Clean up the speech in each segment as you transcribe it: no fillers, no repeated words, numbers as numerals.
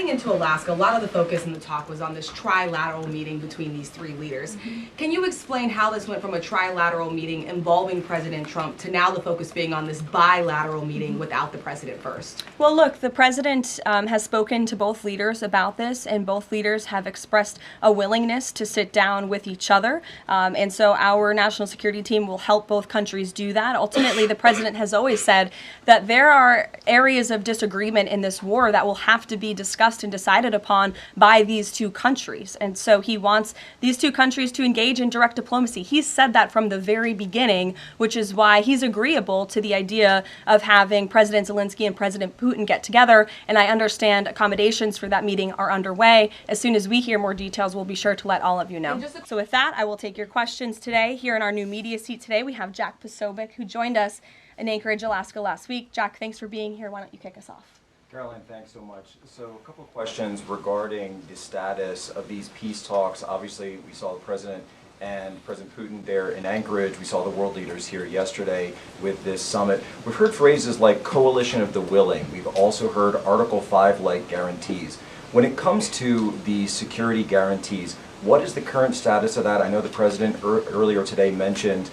Coming into Alaska, a lot of the focus in the talk was on this trilateral meeting between these three leaders. Can you explain how this went from a trilateral meeting involving President Trump to now the focus being on this bilateral meeting without the president first? Well, look, the president has spoken to both leaders about this, and both leaders have expressed a willingness to sit down with each other. And so our national security team will help both countries do that. Ultimately, the president has always said that there are areas of disagreement in this war that will have to be discussed and decided upon by these two countries. And so he wants these two countries to engage in direct diplomacy. He's said that from the very beginning, which is why he's agreeable to the idea of having President Zelensky and President Putin get together. And I understand accommodations for that meeting are underway. As soon as we hear more details, we'll be sure to let all of you know. So with that, I will take your questions today. Here in our new media seat today, we have Jack Posobiec, who joined us in Anchorage, Alaska last week. Jack, thanks for being here. Why don't you kick us off? Caroline, thanks so much. So a couple of questions regarding the status of these peace talks. Obviously, we saw the President and President Putin there in Anchorage. We saw the world leaders here yesterday with this summit. We've heard phrases like coalition of the willing. We've also heard Article 5-like guarantees. When it comes to the security guarantees, what is the current status of that? I know the President earlier today mentioned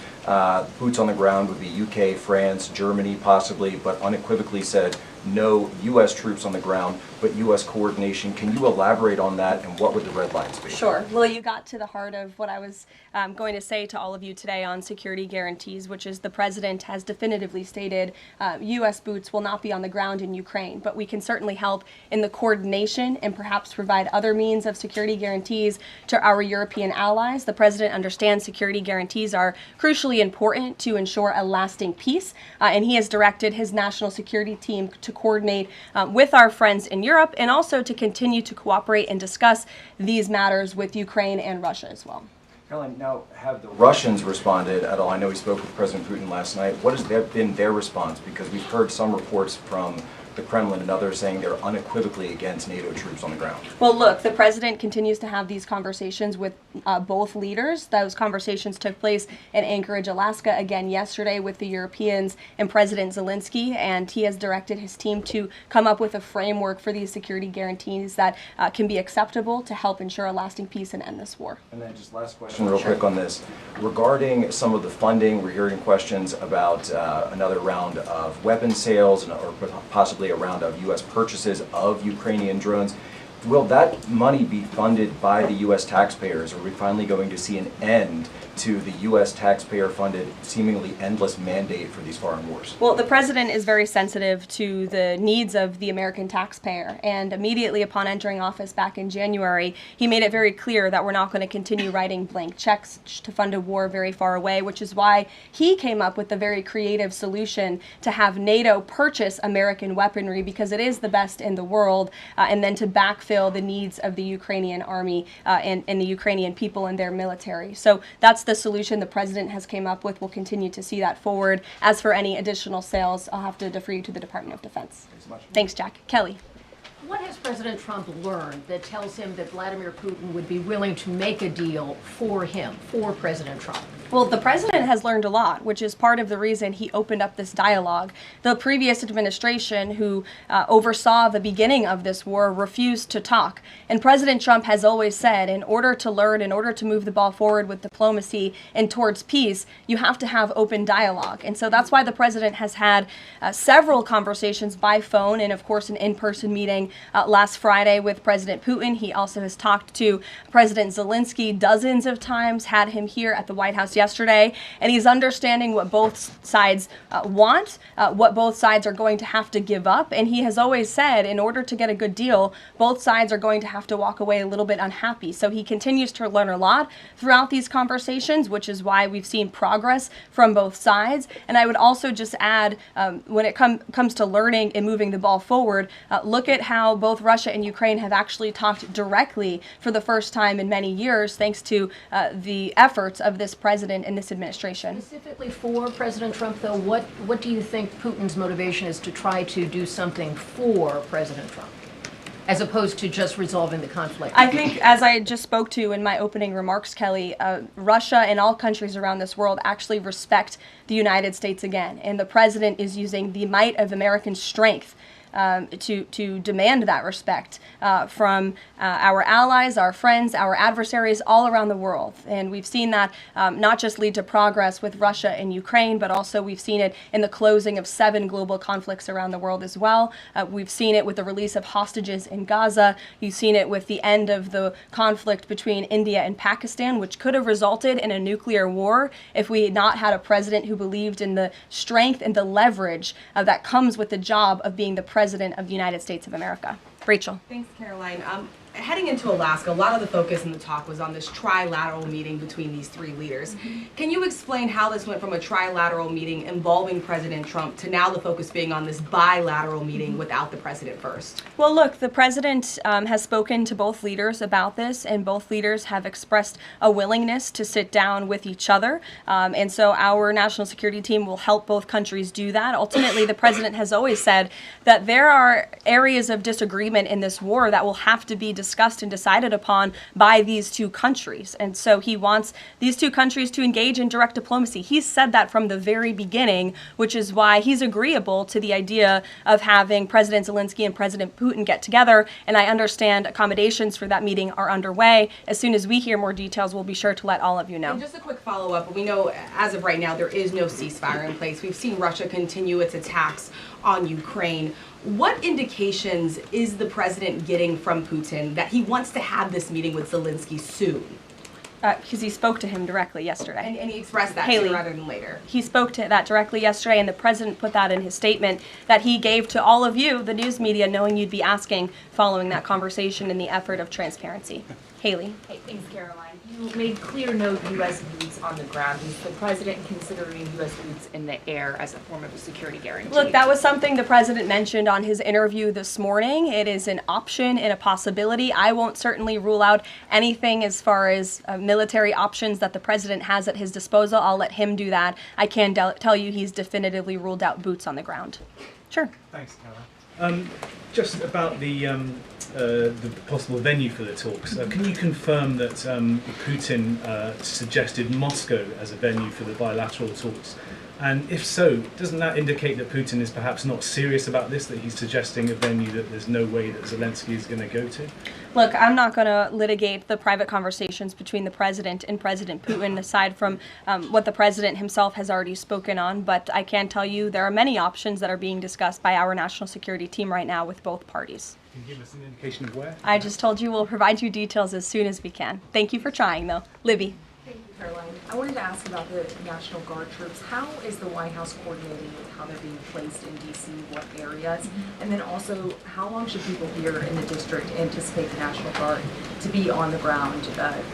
boots on the ground would be UK, France, Germany possibly, but unequivocally said no U.S. troops on the ground, but U.S. coordination. Can you elaborate on that, and what would the red lines be? Sure. Well, you got to the heart of what I was going to say to all of you today on security guarantees, which is the President has definitively stated U.S. boots will not be on the ground in Ukraine, but we can certainly help in the coordination and perhaps provide other means of security guarantees to our European allies. The President understands security guarantees are crucially important to ensure a lasting peace, and he has directed his national security team to coordinate with our friends in Europe and also to continue to cooperate and discuss these matters with Ukraine and Russia as well. Caroline, now have the Russians responded at all? I know we spoke with President Putin last night. What has been their response? Because we've heard some reports from the Kremlin and others saying they're unequivocally against NATO troops on the ground. Well, look, the president continues to have these conversations with both leaders. Those conversations took place in Anchorage, Alaska, again yesterday with the Europeans and President Zelensky, and he has directed his team to come up with a framework for these security guarantees that can be acceptable to help ensure a lasting peace and end this war. And then just last question real quick on this. Regarding some of the funding, we're hearing questions about another round of weapon sales or possibly a round of U.S. purchases of Ukrainian drones. Will that money be funded by the U.S. taxpayers? Are we finally going to see an end to the U.S. taxpayer-funded, seemingly endless mandate for these foreign wars? Well, the president is very sensitive to the needs of the American taxpayer, and immediately upon entering office back in January, he made it very clear that we're not going to continue writing blank checks to fund a war very far away, which is why he came up with the very creative solution to have NATO purchase American weaponry because it is the best in the world, and then to backfill the needs of the Ukrainian army and the Ukrainian people and their military. So that's the solution the president has came up with. We'll continue to see that forward. As for any additional sales, I'll have to defer you to the Department of Defense. Thanks so much. Thanks, Jack. Kelly. What has President Trump learned that tells him that Vladimir Putin would be willing to make a deal for him, for President Trump? Well, the president has learned a lot, which is part of the reason he opened up this dialogue. The previous administration, who oversaw the beginning of this war, refused to talk. And President Trump has always said, in order to learn, in order to move the ball forward with diplomacy and towards peace, you have to have open dialogue. And so that's why the president has had several conversations by phone and, of course, an in-person meeting last Friday with President Putin. He also has talked to President Zelensky dozens of times, had him here at the White House yesterday, and he's understanding what both sides want, what both sides are going to have to give up. And he has always said, in order to get a good deal, both sides are going to have to walk away a little bit unhappy. So he continues to learn a lot throughout these conversations, which is why we've seen progress from both sides. And I would also just add, when it comes to learning and moving the ball forward, look at how both Russia and Ukraine have actually talked directly for the first time in many years, thanks to the efforts of this president and this administration. Specifically for President Trump, though, what do you think Putin's motivation is to try to do something for President Trump, as opposed to just resolving the conflict? I think, as I just spoke to in my opening remarks, Kelly, Russia and all countries around this world actually respect the United States again, and the president is using the might of American strength to demand that respect from our allies, our friends, our adversaries all around the world. And we've seen that not just lead to progress with Russia and Ukraine, but also we've seen it in the closing of 7 global conflicts around the world as well. We've seen it with the release of hostages in Gaza. You've seen it with the end of the conflict between India and Pakistan, which could have resulted in a nuclear war if we had not had a president who believed in the strength and the leverage that comes with the job of being the president of the United States of America. Rachel. Thanks, Caroline. Heading into Alaska, a lot of the focus in the talk was on this trilateral meeting between these 3 leaders. Can you explain how this went from a trilateral meeting involving President Trump to now the focus being on this bilateral meeting without the president first? Well, look, the president has spoken to both leaders about this, and both leaders have expressed a willingness to sit down with each other. And so our national security team will help both countries do that. Ultimately, the president has always said that there are areas of disagreement in this war that will have to be discussed and decided upon by these 2 countries. And so he wants these 2 countries to engage in direct diplomacy. He's said that from the very beginning, which is why he's agreeable to the idea of having President Zelensky and President Putin get together. And I understand accommodations for that meeting are underway. As soon as we hear more details, we'll be sure to let all of you know. And just a quick follow-up. We know as of right now there is no ceasefire in place. We've seen Russia continue its attacks on Ukraine. What indications is the president getting from Putin that he wants to have this meeting with Zelensky soon? Because he spoke to him directly yesterday. And he expressed that Haley, sooner rather than later. He spoke to that directly yesterday, and the president put that in his statement that he gave to all of you, the news media, knowing you'd be asking following that conversation in the effort of transparency. Haley. Hey, thanks, Caroline. You made clear note U.S. boots on the ground. Is the president considering U.S. boots in the air as a form of a security guarantee? Look, that was something the president mentioned on his interview this morning. It is an option and a possibility. I won't certainly rule out anything as far as military options that the president has at his disposal. I'll let him do that. I can tell you he's definitively ruled out boots on the ground. Sure. Thanks, Caroline. Just about the possible venue for the talks, can you confirm that Putin suggested Moscow as a venue for the bilateral talks? And if so, doesn't that indicate that Putin is perhaps not serious about this, that he's suggesting a venue that there's no way that Zelensky is going to go to? Look, I'm not going to litigate the private conversations between the president and President Putin, aside from what the president himself has already spoken on. But I can tell you there are many options that are being discussed by our national security team right now with both parties. Can you give us an indication of where? I just told you we'll provide you details as soon as we can. Thank you for trying, though. Libby. Thank you, Caroline. I wanted to ask about the National Guard troops. How is the White House coordinating with how they're being placed in D.C., what areas? And then also, how long should people here in the district anticipate the National Guard to be on the ground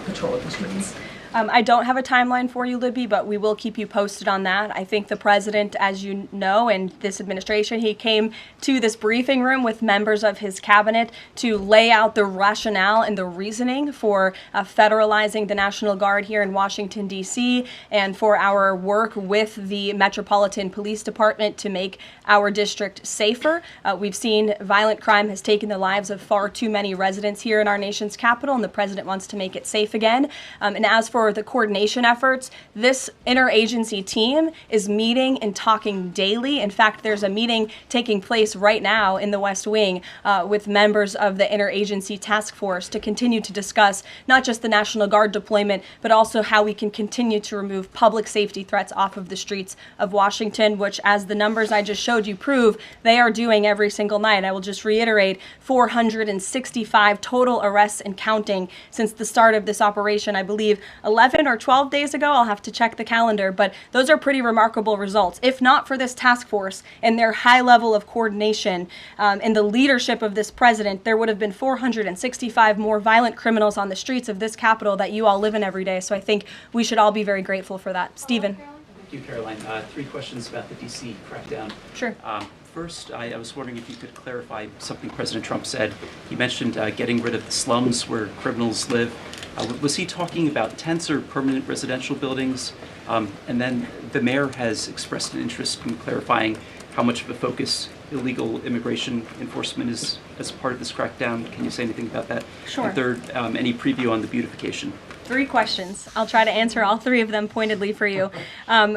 patrolling the streets? I don't have a timeline for you, Libby, but we will keep you posted on that. I think the president, as you know, and this administration, he came to this briefing room with members of his cabinet to lay out the rationale and the reasoning for federalizing the National Guard here in Washington, D.C., and for our work with the Metropolitan Police Department to make our district safer. We've seen violent crime has taken the lives of far too many residents here in our nation's capital, and the president wants to make it safe again. And as for the coordination efforts, this interagency team is meeting and talking daily. In fact, there's a meeting taking place right now in the West Wing with members of the interagency task force to continue to discuss not just the National Guard deployment, but also how we can continue to remove public safety threats off of the streets of Washington, which, as the numbers I just showed you prove, they are doing every single night. I will just reiterate, 465 total arrests and counting since the start of this operation. I believe 11 or 12 days ago. I'll have to check the calendar, but those are pretty remarkable results. If not for this task force and their high level of coordination and the leadership of this president, there would have been 465 more violent criminals on the streets of this capital that you all live in every day. So I think we should all be very grateful for that. Stephen. Thank you, Caroline. 3 questions about the D.C. crackdown. Sure. First, I was wondering if you could clarify something President Trump said. He mentioned getting rid of the slums where criminals live. Was he talking about tents or permanent residential buildings? And then the mayor has expressed an interest in clarifying how much of a focus illegal immigration enforcement is as part of this crackdown. Can you say anything about that? Sure. And third, any preview on the beautification? 3 questions. I'll try to answer all 3 of them pointedly for you.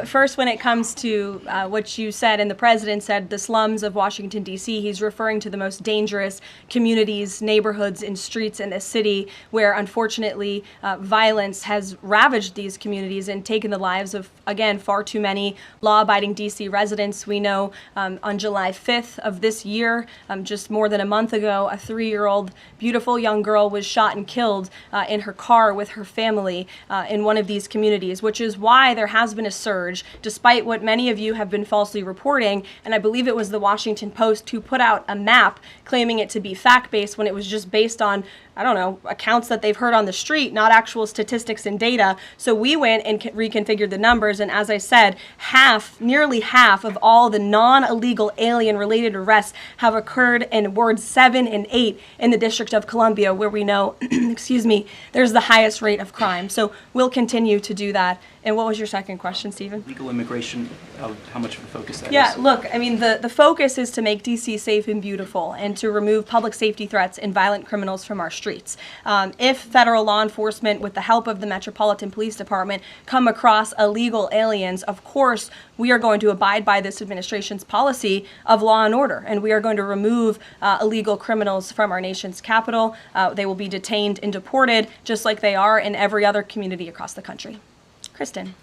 First, when it comes to what you said and the president said, the slums of Washington, D.C., he's referring to the most dangerous communities, neighborhoods, and streets in this city where, unfortunately, violence has ravaged these communities and taken the lives of, again, far too many law-abiding D.C. residents. We know on July 5th of this year, just more than a month ago, a 3-year-old beautiful young girl was shot and killed in her car with her family in one of these communities, which is why there has been a surge, despite what many of you have been falsely reporting. And I believe it was the Washington Post who put out a map claiming it to be fact-based when it was just based on, I don't know, accounts that they've heard on the street, not actual statistics and data. So we went and reconfigured the numbers, and as I said, nearly half of all the non-illegal alien-related arrests have occurred in wards 7 and 8 in the District of Columbia, where we know, excuse me, there's the highest rate of crime. So we'll continue to do that. And what was your second question, Stephen? Legal immigration, how much of a focus that is? Yeah, look, I mean, the focus is to make D.C. safe and beautiful and to remove public safety threats and violent criminals from our streets. If federal law enforcement, with the help of the Metropolitan Police Department, come across illegal aliens, of course, we are going to abide by this administration's policy of law and order, and we are going to remove illegal criminals from our nation's capital. They will be detained and deported, just like they are in every other community across the country. Kristen.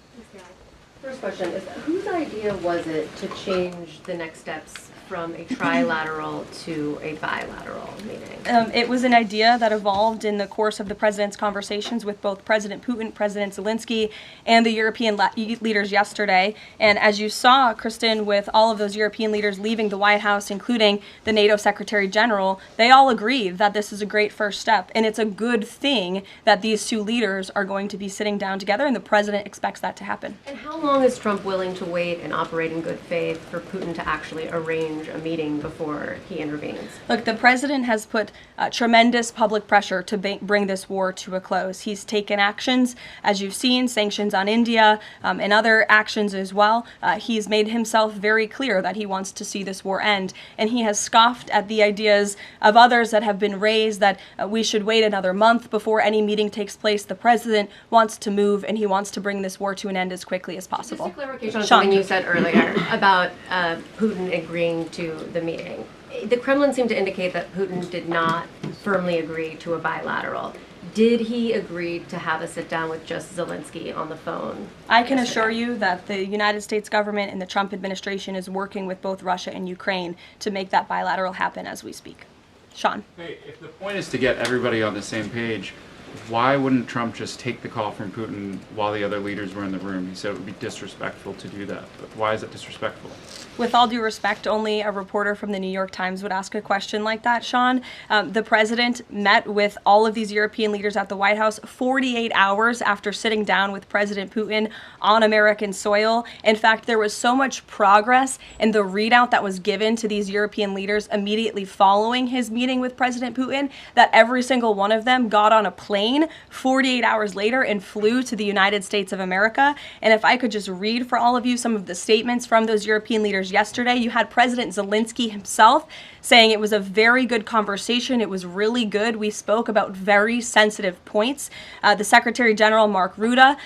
First question is, whose idea was it to change the next steps from a trilateral to a bilateral meeting? It was an idea that evolved in the course of the president's conversations with both President Putin, President Zelensky, and the European leaders yesterday. And as you saw, Kristen, with all of those European leaders leaving the White House, including the NATO Secretary General, they all agreed that this is a great first step. And it's a good thing that these 2 leaders are going to be sitting down together, and the president expects that to happen. And how long is Trump willing to wait and operate in good faith for Putin to actually arrange a meeting before he intervenes? Look, the president has put tremendous public pressure to bring this war to a close. He's taken actions, as you've seen, sanctions on India and other actions as well. He's made himself very clear that he wants to see this war end, and he has scoffed at the ideas of others that have been raised that we should wait another month before any meeting takes place. The president wants to move, and he wants to bring this war to an end as quickly as possible. Just a clarification on something you said earlier about Putin agreeing to the meeting. The Kremlin seemed to indicate that Putin did not firmly agree to a bilateral. Did he agree to have a sit down with just Zelensky on the phone? I can assure you that the United States government and the Trump administration is working with both Russia and Ukraine to make that bilateral happen as we speak. Sean. Hey, if the point is to get everybody on the same page, why wouldn't Trump just take the call from Putin while the other leaders were in the room? He said it would be disrespectful to do that. But why is it disrespectful? With all due respect, only a reporter from the New York Times would ask a question like that, Sean. The president met with all of these European leaders at the White House 48 hours after sitting down with President Putin on American soil. In fact, there was so much progress in the readout that was given to these European leaders immediately following his meeting with President Putin that every single one of them got on a plane 48 hours later and flew to the United States of America. And if I could just read for all of you some of the statements from those European leaders yesterday, you had President Zelensky himself saying it was a very good conversation. It was really good. We spoke about very sensitive points. The Secretary General, Mark Rutte,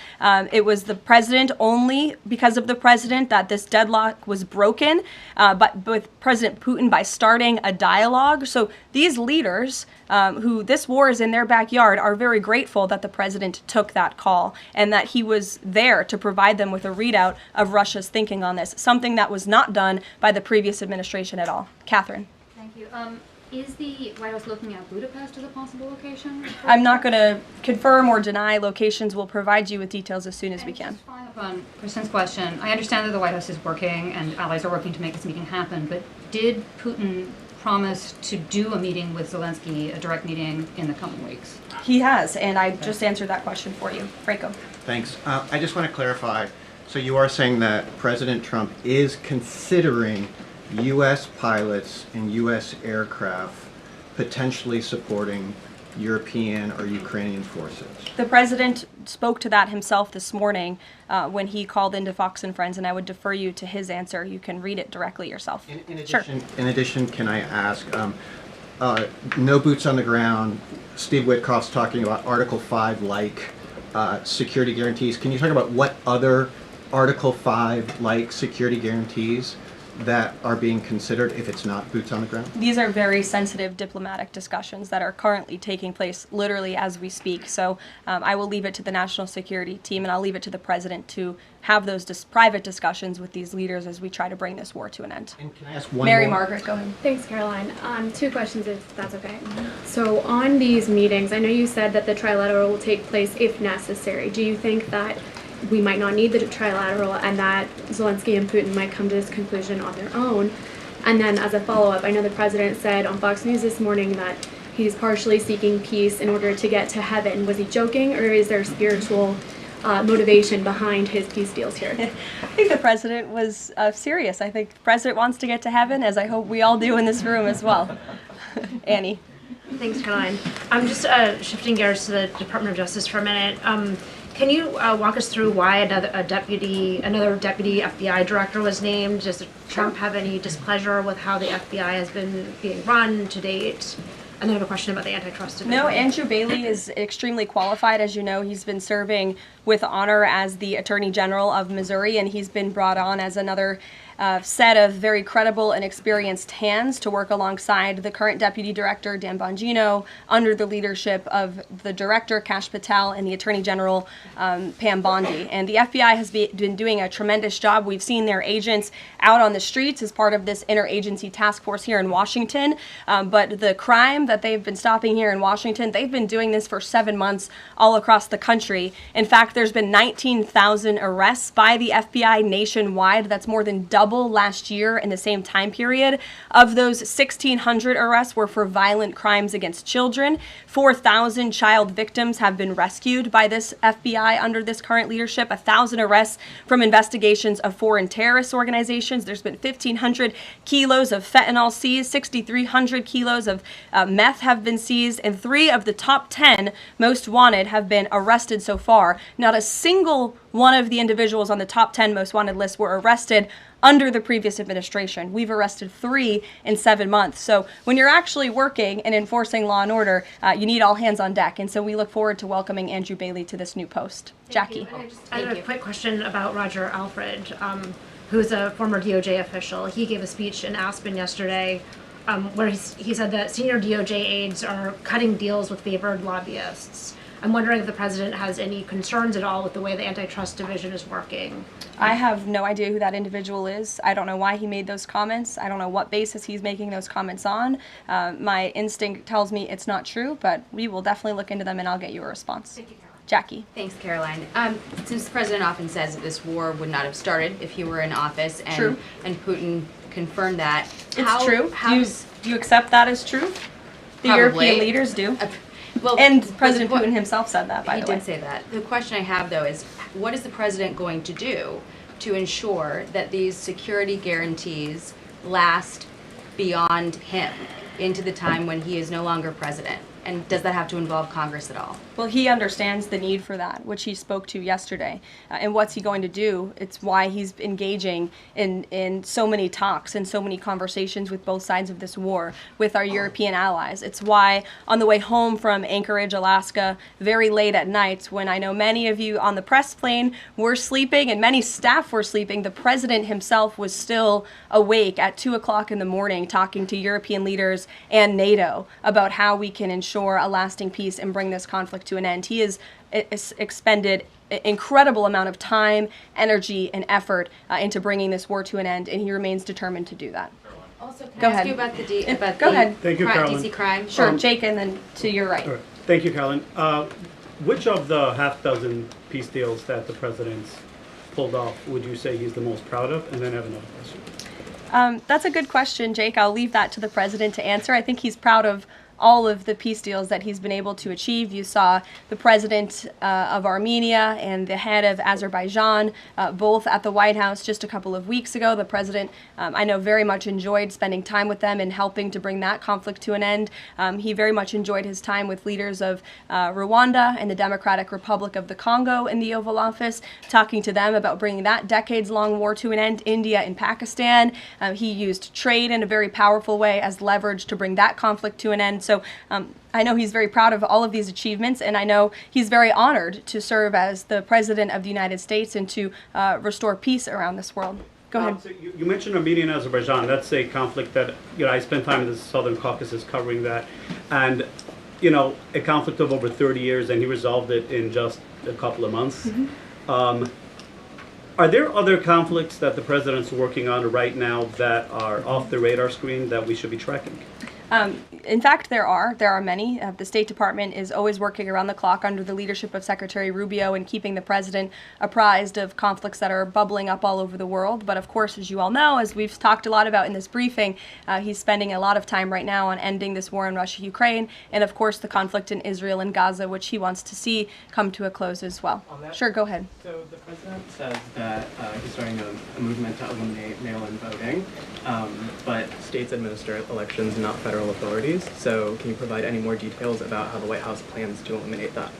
it was the president, only because of the president, that this deadlock was broken, but with President Putin by starting a dialogue. So these leaders, who this war is in their backyard, are very grateful that the president took that call and that he was there to provide them with a readout of Russia's thinking on this, something that was not done by the previous administration at all. Catherine. Thank you. Is the White House looking at Budapest as a possible location? I'm not going to confirm or deny locations. We'll provide you with details as soon as we can. Just following up on Kristen's question, I understand that the White House is working and allies are working to make this meeting happen, but did Putin promise to do a meeting with Zelensky, a direct meeting, in the coming weeks? He has, and I just answered that question for you. Franco. Thanks. I just want to clarify. So you are saying that President Trump is considering U.S. pilots and U.S. aircraft potentially supporting European or Ukrainian forces? The president spoke to that himself this morning when he called into Fox and Friends, and I would defer you to his answer. You can read it directly yourself. In addition, can I ask, no boots on the ground, Steve Witkoff's talking about Article 5 like security guarantees. Can you talk about what other Article 5-like security guarantees that are being considered if it's not boots on the ground? These are very sensitive diplomatic discussions that are currently taking place literally as we speak. So I will leave it to the national security team, and I'll leave it to the president to have those private discussions with these leaders as we try to bring this war to an end. And can I ask one Mary more? Margaret, go ahead. Thanks, Caroline. Two questions, if that's okay. So on these meetings, I know you said that the trilateral will take place if necessary. Do you think that we might not need the trilateral and that Zelensky and Putin might come to this conclusion on their own? And then as a follow-up, I know the president said on Fox News this morning that he's partially seeking peace in order to get to heaven. Was he joking, or is there spiritual motivation behind his peace deals here? I think the president was serious. I think the president wants to get to heaven, as I hope we all do in this room as well. Annie. Thanks, Caroline. I'm just shifting gears to the Department of Justice for a minute. Can you walk us through why another deputy FBI director was named? Does Trump have any displeasure with how the FBI has been being run to date? And then I have a question about the antitrust division. No, Andrew Bailey is extremely qualified. As you know, he's been serving with honor as the Attorney General of Missouri, and he's been brought on as another set of very credible and experienced hands to work alongside the current Deputy Director, Dan Bongino, under the leadership of the Director, Kash Patel, and the Attorney General, Pam Bondi. And the FBI has been doing a tremendous job. We've seen their agents out on the streets as part of this interagency task force here in Washington. But the crime that they've been stopping here in Washington, they've been doing this for 7 months all across the country. In fact, there's been 19,000 arrests by the FBI nationwide. That's more than double last year in the same time period. Of those, 1,600 arrests were for violent crimes against children. 4,000 child victims have been rescued by this FBI under this current leadership. 1,000 arrests from investigations of foreign terrorist organizations. There's been 1,500 kilos of fentanyl seized. 6,300 kilos of meth have been seized. And 3 of the top 10 most wanted have been arrested so far. Not a single one of the individuals on the top 10 most wanted list were arrested under the previous administration. We've arrested 3 in 7 months. So when you're actually working and enforcing law and order, you need all hands on deck. And so we look forward to welcoming Andrew Bailey to this new post. Jackie. I have a quick question about Roger Alfred, who is a former DOJ official. He gave a speech in Aspen yesterday where he said that senior DOJ aides are cutting deals with favored lobbyists. I'm wondering if the president has any concerns at all with the way the Antitrust division is working. I have no idea who that individual is. I don't know why he made those comments. I don't know what basis he's making those comments on. My instinct tells me it's not true, but we will definitely look into them and I'll get you a response. Thank you, Caroline. Jackie. Thanks, Caroline. Since the president often says that this war would not have started if he were in office, and True. and Putin confirmed that. It's true. Do you accept that as truth? The Probably. European leaders do. Well, And President Putin himself said that, by he the way. did say that. The question I have, though, is what is the president going to do to ensure that these security guarantees last beyond him into the time when he is no longer president? And does that have to involve Congress at all? Well, he understands the need for that, which he spoke to yesterday. And what's he going to do? It's why he's engaging in so many talks and so many conversations with both sides of this war with our European allies. It's why on the way home from Anchorage, Alaska, very late at night, when I know many of you on the press plane were sleeping and many staff were sleeping, the president himself was still awake at 2 o'clock in the morning talking to European leaders and NATO about how we can ensure a lasting peace and bring this conflict to an end. He has expended an incredible amount of time, energy, and effort into bringing this war to an end, and he remains determined to do that. Also, can Go I ask ahead. you about the Go ahead. Thank you, Caroline. DC crime? Sure, Jake, and then to your right. All right. Thank you, Caroline. Which of the half-dozen peace deals that the president's pulled off would you say he's the most proud of? And then I have another question. That's a good question, Jake. I'll leave that to the president to answer. I think he's proud of all of the peace deals that he's been able to achieve. You saw the president of Armenia and the head of Azerbaijan both at the White House just a couple of weeks ago. The president, I know, very much enjoyed spending time with them and helping to bring that conflict to an end. He very much enjoyed his time with leaders of Rwanda and the Democratic Republic of the Congo in the Oval Office, talking to them about bringing that decades-long war to an end. India and Pakistan. He used trade in a very powerful way as leverage to bring that conflict to an end. So I know he's very proud of all of these achievements, and I know he's very honored to serve as the President of the United States and to restore peace around this world. Go ahead. So you mentioned a meeting in Azerbaijan. That's a conflict that, I spent time in the Southern Caucasus covering that. And, a conflict of over 30 years, and he resolved it in just a couple of months. Are there other conflicts that the president's working on right now that are off the radar screen that we should be tracking? In fact, there are many. The State Department is always working around the clock under the leadership of Secretary Rubio and keeping the president apprised of conflicts that are bubbling up all over the world. But of course, as you all know, as we've talked a lot about in this briefing, he's spending a lot of time right now on ending this war in Russia-Ukraine, and of course the conflict in Israel and Gaza, which he wants to see come to a close as well. Sure, go ahead. So the president says that he's starting a movement to eliminate mail-in voting, but states administer elections, not federal authorities. So can you provide any more details about how the White House plans to eliminate that?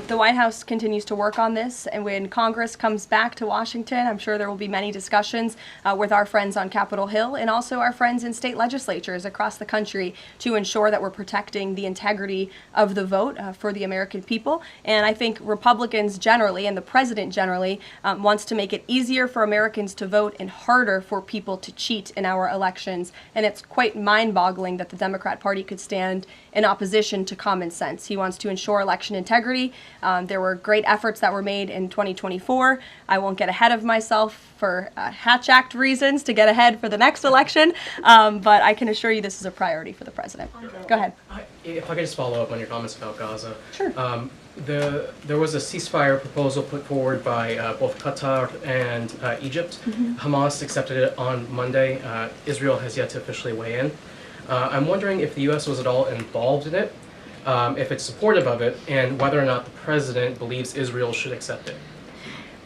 The White House continues to work on this, and when Congress comes back to Washington, I'm sure there will be many discussions with our friends on Capitol Hill and also our friends in state legislatures across the country to ensure that we're protecting the integrity of the vote for the American people. And I think Republicans generally, and the president generally, wants to make it easier for Americans to vote and harder for people to cheat in our elections. And it's quite mind-boggling that the Democrat Party could stand in opposition to common sense. He wants to ensure election integrity. There were great efforts that were made in 2024. I won't get ahead of myself for Hatch Act reasons to get ahead for the next election, but I can assure you this is a priority for the president. Go ahead. If I could just follow up on your comments about Gaza. Sure. There was a ceasefire proposal put forward by both Qatar and Egypt. Hamas accepted it on Monday. Israel has yet to officially weigh in. I'm wondering if the U.S. was at all involved in it, if it's supportive of it, and whether or not the president believes Israel should accept it.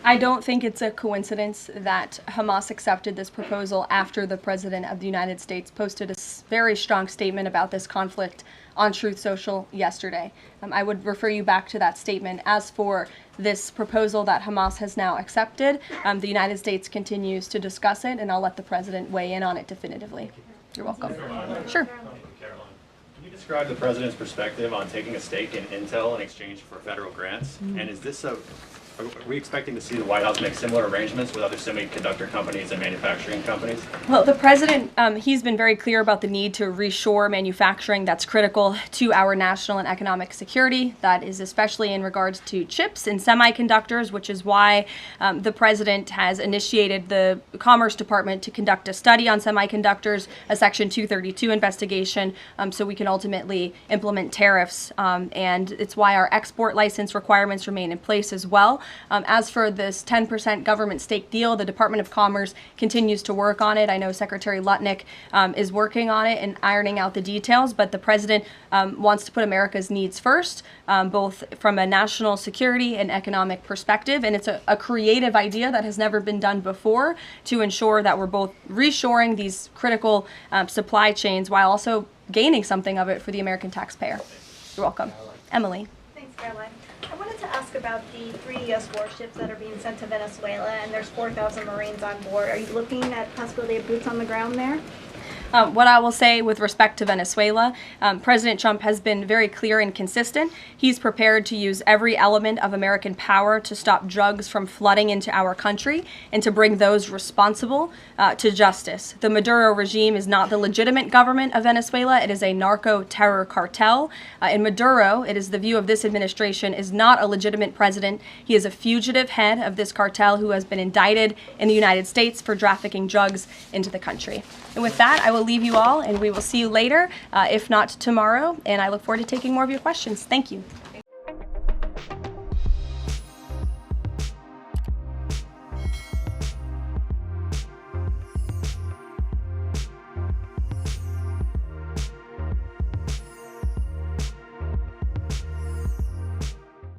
I don't think it's a coincidence that Hamas accepted this proposal after the President of the United States posted a very strong statement about this conflict on Truth Social yesterday. I would refer you back to that statement. As for this proposal that Hamas has now accepted, the United States continues to discuss it, and I'll let the President weigh in on it definitively. You're welcome. Sure. Caroline, can you describe the president's perspective on taking a stake in Intel in exchange for federal grants? And is this are we expecting to see the White House make similar arrangements with other semiconductor companies and manufacturing companies? Well, the president, he's been very clear about the need to reshore manufacturing that's critical to our national and economic security. That is especially in regards to chips and semiconductors, which is why the president has initiated the Commerce Department to conduct a study on semiconductors, a Section 232 investigation, so we can ultimately implement tariffs. And it's why our export license requirements remain in place as well. As for this 10% government stake deal, the Department of Commerce continues to work on it. I know Secretary Lutnick is working on it and ironing out the details, but the president wants to put America's needs first, both from a national security and economic perspective. And it's a creative idea that has never been done before to ensure that we're both reshoring these critical supply chains while also gaining something of it for the American taxpayer. You're welcome. Emily. Thanks, Caroline. I wanted to ask about the 3 U.S. warships that are being sent to Venezuela, and there's 4,000 Marines on board. Are you looking at possibility of boots on the ground there? What I will say with respect to Venezuela, President Trump has been very clear and consistent. He's prepared to use every element of American power to stop drugs from flooding into our country and to bring those responsible to justice. The Maduro regime is not the legitimate government of Venezuela. It is a narco-terror cartel. In Maduro, it is the view of this administration, is not a legitimate president. He is a fugitive head of this cartel who has been indicted in the United States for trafficking drugs into the country. And with that, I will leave you all, and we will see you later, if not tomorrow. And I look forward to taking more of your questions. Thank you.